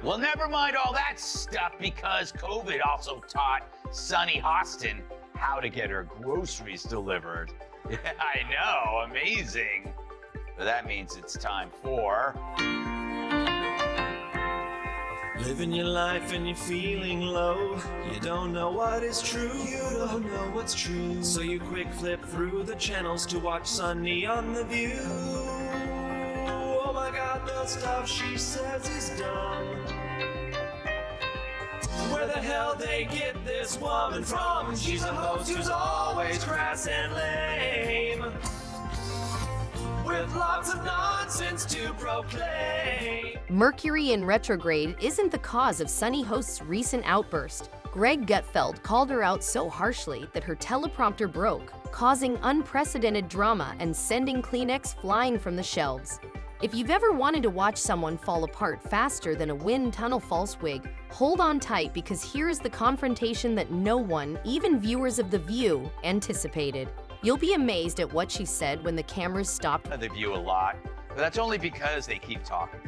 Well, never mind all that stuff because COVID also taught Sunny Hostin how to get her groceries delivered. Yeah, I know, amazing. But that means it's time for... Living your life and you're feeling low. You don't know what is true, you don't know what's true. So you quick flip through the channels to watch Sunny on The View. Oh my God, the stuff she says is dumb. Where the hell they get this woman from? She's a host who's always crass and lame, with lots of nonsense to proclaim. Mercury in retrograde isn't the cause of Sunny Host's recent outburst. Greg Gutfeld called her out so harshly that her teleprompter broke, causing unprecedented drama and sending Kleenex flying from the shelves. If you've ever wanted to watch someone fall apart faster than a wind tunnel false wig, hold on tight because here is the confrontation that no one, even viewers of The View, anticipated. You'll be amazed at what she said when the cameras stopped. The View a lot, but that's only because they keep talking.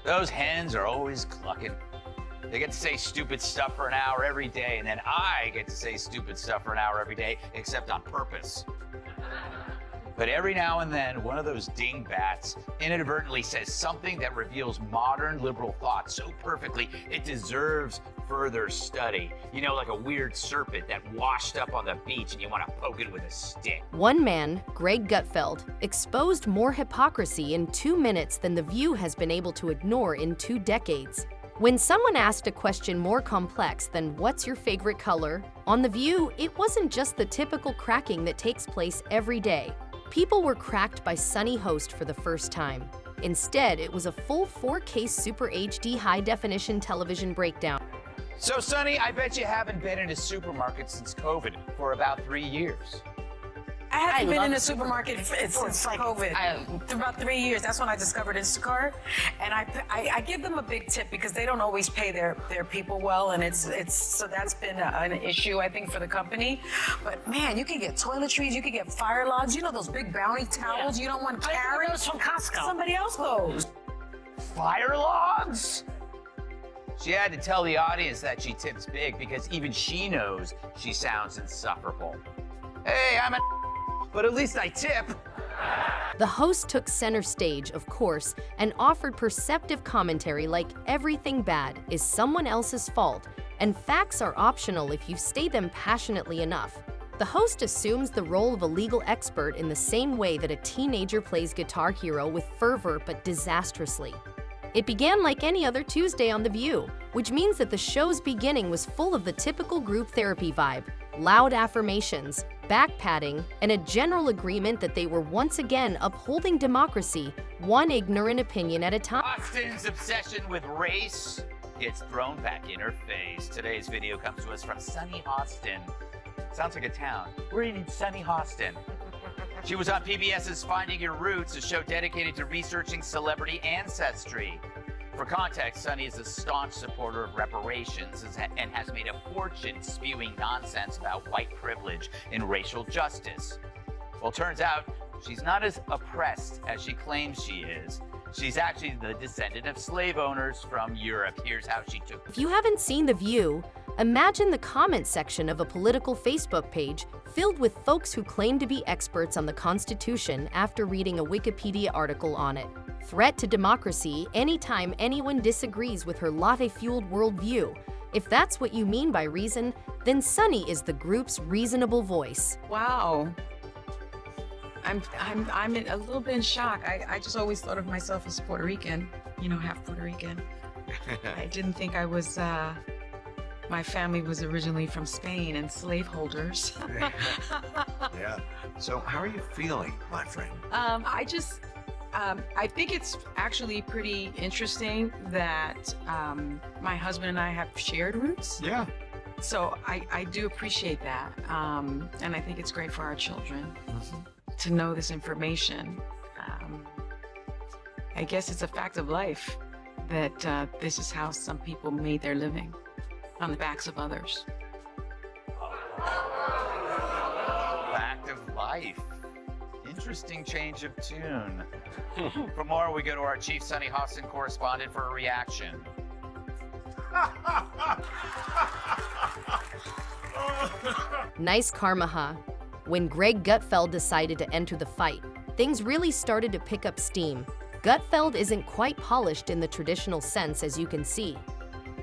Those hens are always clucking. They get to say stupid stuff for an hour every day, and then I get to say stupid stuff for an hour every day, except on purpose. But every now and then, one of those dingbats inadvertently says something that reveals modern liberal thought so perfectly, it deserves further study. You know, like a weird serpent that washed up on the beach and you want to poke it with a stick. One man, Greg Gutfeld, exposed more hypocrisy in 2 minutes than The View has been able to ignore in 2 decades. When someone asked a question more complex than "what's your favorite color?" on The View, it wasn't just the typical cracking that takes place every day. People were cracked by Sunny Host for the first time. Instead, it was a full 4K Super HD high-definition television breakdown. So, Sunny, I bet you haven't been in a supermarket since COVID for about 3 years. I haven't been in a supermarket since like COVID. For about 3 years. That's when I discovered Instacart, and I give them a big tip because they don't always pay their people well, and it's so that's been an issue I think for the company. But man, you can get toiletries, you can get fire logs. You know those big bounty towels you don't want to carry. Those from Costco. Somebody else those. Fire logs? She had to tell the audience that she tips big because even she knows she sounds insufferable. Hey, I'm but at least I tip. The host took center stage, of course, and offered perceptive commentary like everything bad is someone else's fault, and facts are optional if you state them passionately enough. The host assumes the role of a legal expert in the same way that a teenager plays Guitar Hero with fervor but disastrously. It began like any other Tuesday on The View, which means that the show's beginning was full of the typical group therapy vibe, loud affirmations, back-patting, and a general agreement that they were once again upholding democracy, one ignorant opinion at a time. Hostin's obsession with race gets thrown back in her face. Today's video comes to us from Sunny Hostin. Sounds like a town. We're in Sunny Hostin. She was on PBS's Finding Your Roots, a show dedicated to researching celebrity ancestry. For context, Sunny is a staunch supporter of reparations and has made a fortune spewing nonsense about white privilege and racial justice. Well, turns out she's not as oppressed as she claims she is. She's actually the descendant of slave owners from Europe. Here's how she took it. If you haven't seen The View, imagine the comment section of a political Facebook page filled with folks who claim to be experts on the Constitution after reading a Wikipedia article on it. Threat to democracy anytime anyone disagrees with her latte-fueled worldview. If that's what you mean by reason, then Sunny is the group's reasonable voice. Wow. I'm a little bit in shock. I just always thought of myself as Puerto Rican, you know, half Puerto Rican. I didn't think I was, my family was originally from Spain and slaveholders. Yeah. So how are you feeling, my friend? I think it's actually pretty interesting that my husband and I have shared roots. Yeah. So I do appreciate that. And I think it's great for our children to know this information. I guess it's a fact of life that this is how some people made their living, on the backs of others. Fact of life. Interesting change of tune. For more, we go to our chief Sunny Hostin correspondent for a reaction. Nice karma, huh? When Greg Gutfeld decided to enter the fight, things really started to pick up steam. Gutfeld isn't quite polished in the traditional sense, as you can see.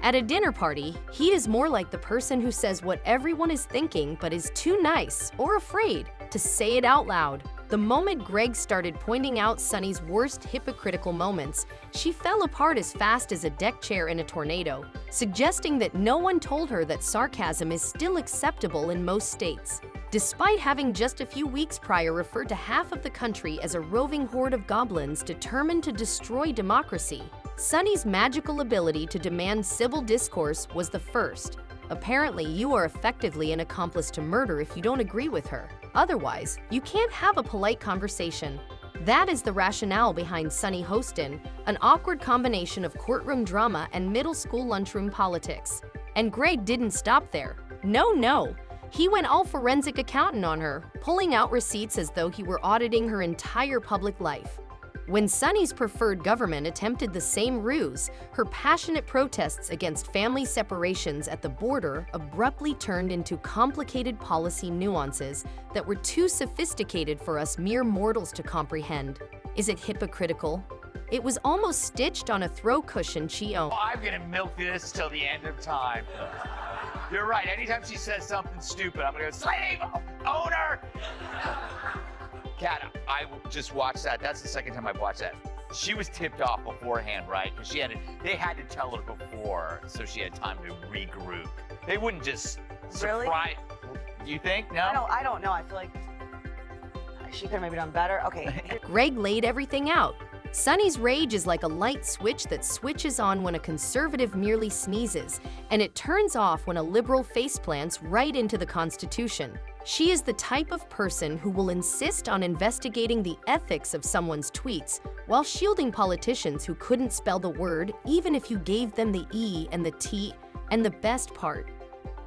At a dinner party, he is more like the person who says what everyone is thinking but is too nice or afraid to say it out loud. The moment Greg started pointing out Sunny's worst hypocritical moments, she fell apart as fast as a deck chair in a tornado, suggesting that no one told her that sarcasm is still acceptable in most states. Despite having just a few weeks prior referred to half of the country as a roving horde of goblins determined to destroy democracy, Sunny's magical ability to demand civil discourse was the first. Apparently, you are effectively an accomplice to murder if you don't agree with her. Otherwise, you can't have a polite conversation. That is the rationale behind Sunny Hostin, an awkward combination of courtroom drama and middle school lunchroom politics. And Greg didn't stop there. No. He went all forensic accountant on her, pulling out receipts as though he were auditing her entire public life. When Sunny's preferred government attempted the same ruse, her passionate protests against family separations at the border abruptly turned into complicated policy nuances that were too sophisticated for us mere mortals to comprehend. Is it hypocritical? It was almost stitched on a throw cushion she owned. I'm gonna milk this till the end of time. You're right, anytime she says something stupid, I'm gonna go, slave owner! Kat, I just watched that. That's the second time I've watched that. She was tipped off beforehand, right? Because they had to tell her before, so she had time to regroup. They wouldn't just surprise. Really? Do you think? No? I don't know. I feel like she could have maybe done better. Okay. Greg laid everything out. Sunny's rage is like a light switch that switches on when a conservative merely sneezes, and it turns off when a liberal faceplants right into the Constitution. She is the type of person who will insist on investigating the ethics of someone's tweets while shielding politicians who couldn't spell the word even if you gave them the E and the T and the best part.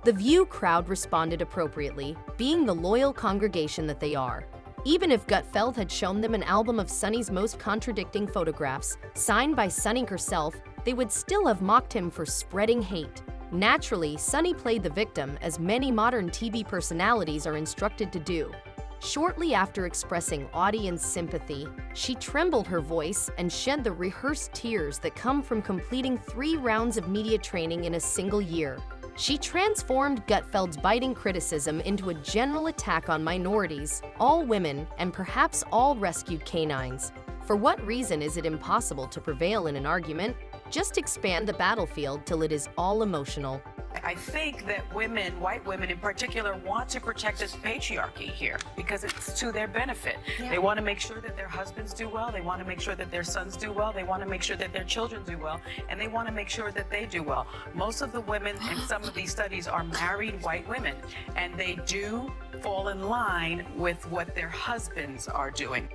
The View crowd responded appropriately, being the loyal congregation that they are. Even if Gutfeld had shown them an album of Sunny's most contradicting photographs, signed by Sunny herself, they would still have mocked him for spreading hate. Naturally, Sunny played the victim, as many modern TV personalities are instructed to do. Shortly after expressing audience sympathy, she trembled her voice and shed the rehearsed tears that come from completing 3 rounds of media training in a single year. She transformed Gutfeld's biting criticism into a general attack on minorities, all women, and perhaps all rescued canines. For what reason is it impossible to prevail in an argument? Just expand the battlefield till it is all emotional. I think that women, white women in particular, want to protect this patriarchy here because it's to their benefit. Yeah. They want to make sure that their husbands do well. They want to make sure that their sons do well. They want to make sure that their children do well. And they want to make sure that they do well. Most of the women in some of these studies are married white women, and they do fall in line with what their husbands are doing.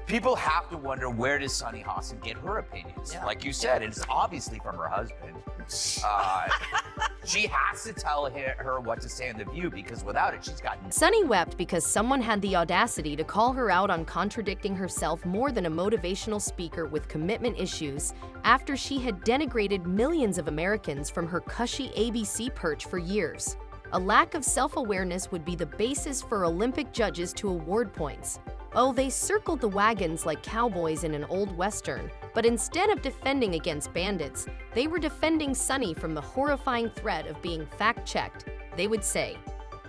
People have to wonder, where does Sunny Hostin get her opinions? Yeah. Like you said, it's obviously from her husband. She has to tell her what to say in The View, because without it, she's got Sunny wept because someone had the audacity to call her out on contradicting herself more than a motivational speaker with commitment issues after she had denigrated millions of Americans from her cushy ABC perch for years. A lack of self-awareness would be the basis for Olympic judges to award points. Oh, they circled the wagons like cowboys in an old western, but instead of defending against bandits, they were defending Sunny from the horrifying threat of being fact-checked, they would say.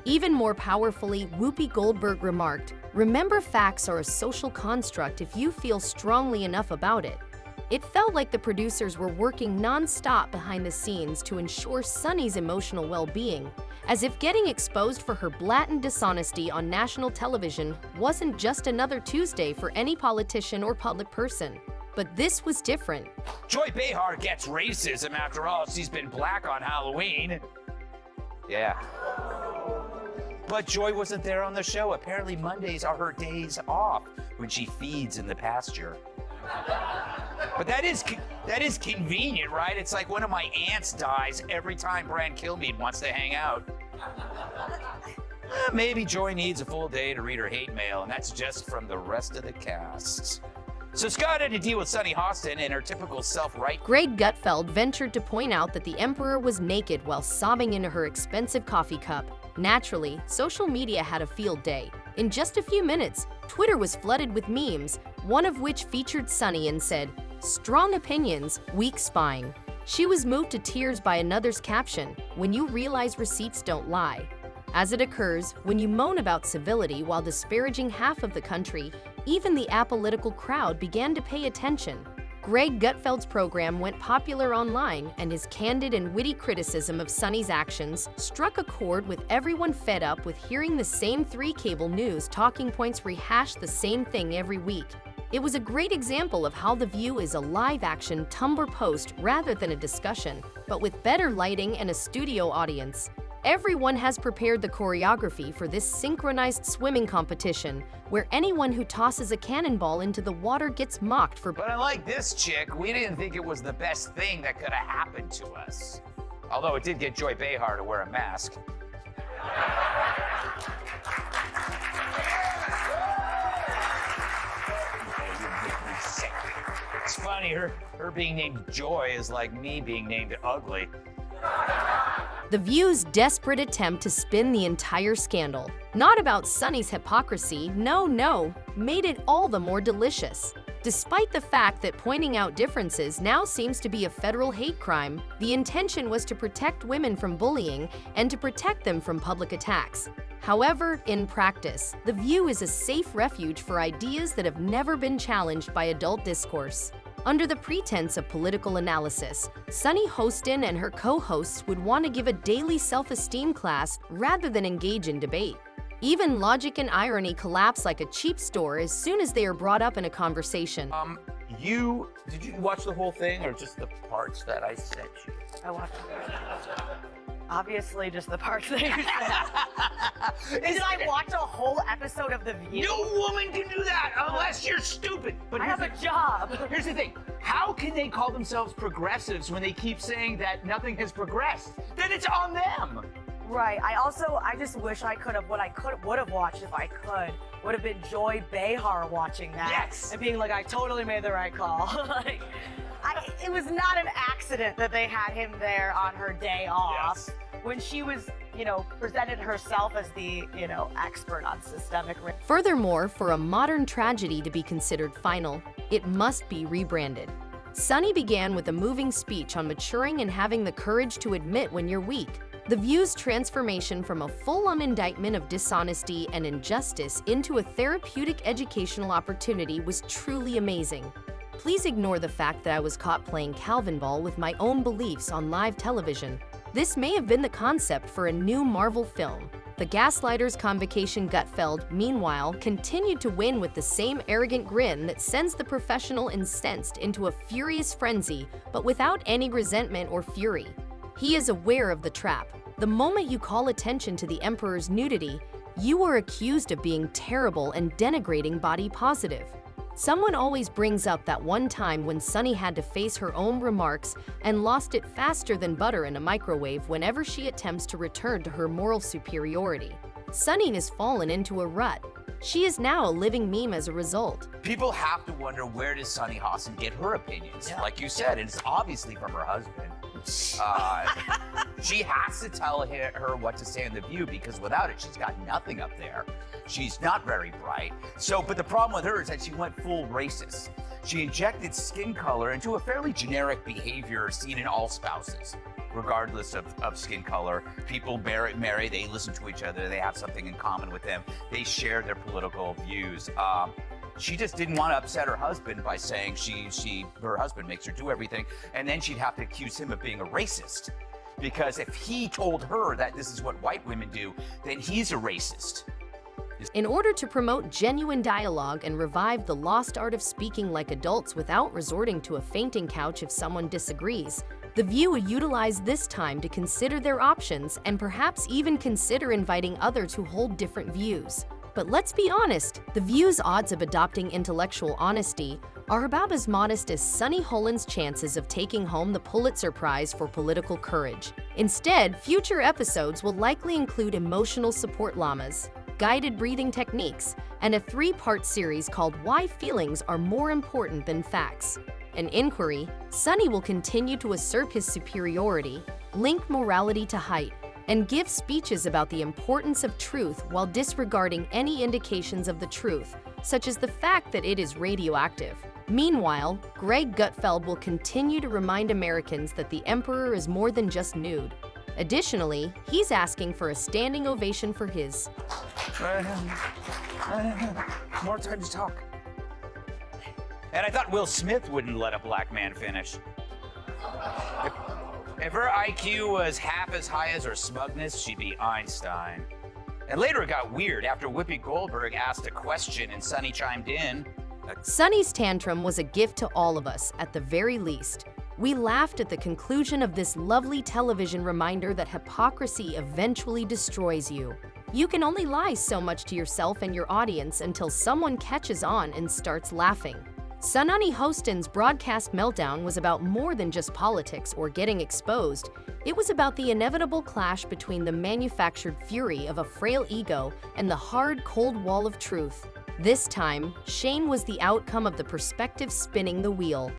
Even more powerfully, Whoopi Goldberg remarked, "Remember, facts are a social construct if you feel strongly enough about it." It felt like the producers were working non-stop behind the scenes to ensure Sunny's emotional well-being, as if getting exposed for her blatant dishonesty on national television wasn't just another Tuesday for any politician or public person. But this was different. Joy Behar gets racism. After all, she's been black on Halloween. Yeah. But Joy wasn't there on the show. Apparently Mondays are her days off when she feeds in the pasture. But that is convenient, right? It's like one of my aunts dies every time Brian Kilmeade wants to hang out. Maybe Joy needs a full day to read her hate mail, and that's just from the rest of the cast. So Scott had to deal with Sunny Hostin and her typical self-right. Greg Gutfeld ventured to point out that the emperor was naked while sobbing into her expensive coffee cup. Naturally, social media had a field day. In just a few minutes, Twitter was flooded with memes, one of which featured Sunny and said, "Strong opinions, weak spying." She was moved to tears by another's caption, "When you realize receipts don't lie." As it occurs, when you moan about civility while disparaging half of the country, even the apolitical crowd began to pay attention. Greg Gutfeld's program went popular online, and his candid and witty criticism of Sunny's actions struck a chord with everyone fed up with hearing the same three cable news talking points rehash the same thing every week. It was a great example of how The View is a live-action Tumblr post rather than a discussion, but with better lighting and a studio audience. Everyone has prepared the choreography for this synchronized swimming competition, where anyone who tosses a cannonball into the water gets mocked for. But unlike this chick, we didn't think it was the best thing that could have happened to us. Although it did get Joy Behar to wear a mask. It's funny, her being named Joy is like me being named Ugly. The View's desperate attempt to spin the entire scandal, not about Sunny's hypocrisy, no, made it all the more delicious. Despite the fact that pointing out differences now seems to be a federal hate crime, the intention was to protect women from bullying and to protect them from public attacks. However, in practice, The View is a safe refuge for ideas that have never been challenged by adult discourse. Under the pretense of political analysis, Sunny Hostin and her co-hosts would want to give a daily self-esteem class rather than engage in debate. Even logic and irony collapse like a cheap store as soon as they are brought up in a conversation. Did you watch the whole thing or just the parts that I sent you? I watched it. Obviously, just the parts that you said. Did I watch a whole episode of The View? No woman can do that unless you're stupid. But I have a job. Here's the thing. How can they call themselves progressives when they keep saying that nothing has progressed? Then it's on them. Right. I just wish I could have, what I would have watched if I could, would have been Joy Behar watching that. Yes. And being like, I totally made the right call. It was not an accident that they had him there on her day off. Yes. When she was, presented herself as the, expert on systemic racism. Furthermore, for a modern tragedy to be considered final, it must be rebranded. Sunny began with a moving speech on maturing and having the courage to admit when you're weak. The View's transformation from a full-on indictment of dishonesty and injustice into a therapeutic educational opportunity was truly amazing. Please ignore the fact that I was caught playing Calvin Ball with my own beliefs on live television. This may have been the concept for a new Marvel film. The Gaslighter's Convocation Gutfeld, meanwhile, continued to win with the same arrogant grin that sends the professional incensed into a furious frenzy, but without any resentment or fury. He is aware of the trap. The moment you call attention to the Emperor's nudity, you are accused of being terrible and denigrating body positive. Someone always brings up that one time when Sunny had to face her own remarks and lost it faster than butter in a microwave whenever she attempts to return to her moral superiority. Sunny has fallen into a rut. She is now a living meme as a result. People have to wonder, where does Sunny Hostin get her opinions? Like you said, it's obviously from her husband. She has to tell her what to say in The View, because without it, she's got nothing up there. She's not very bright. But the problem with her is that she went full racist. She injected skin color into a fairly generic behavior seen in all spouses, regardless of skin color. People marry, they listen to each other, they have something in common with them, they share their political views. She just didn't want to upset her husband by saying her husband makes her do everything, and then she'd have to accuse him of being a racist. Because if he told her that this is what white women do, then he's a racist. In order to promote genuine dialogue and revive the lost art of speaking like adults without resorting to a fainting couch if someone disagrees, The View utilized this time to consider their options and perhaps even consider inviting others who hold different views. But let's be honest, The View's odds of adopting intellectual honesty are about as modest as Sunny Holland's chances of taking home the Pulitzer Prize for political courage. Instead, future episodes will likely include emotional support llamas, guided breathing techniques, and a 3-part series called Why Feelings Are More Important Than Facts. An inquiry, Sunny will continue to assert his superiority, link morality to height, and give speeches about the importance of truth while disregarding any indications of the truth, such as the fact that it is radioactive. Meanwhile, Greg Gutfeld will continue to remind Americans that the emperor is more than just nude. Additionally, he's asking for a standing ovation for his More time to talk. And I thought Will Smith wouldn't let a black man finish. If her IQ was half as high as her smugness, she'd be Einstein. And later it got weird after Whoopi Goldberg asked a question and Sunny chimed in. Sunny's tantrum was a gift to all of us, at the very least. We laughed at the conclusion of this lovely television reminder that hypocrisy eventually destroys you. You can only lie so much to yourself and your audience until someone catches on and starts laughing. Sunny Hostin's broadcast meltdown was about more than just politics or getting exposed. It was about the inevitable clash between the manufactured fury of a frail ego and the hard, cold wall of truth. This time, Shane was the outcome of the perspective spinning the wheel.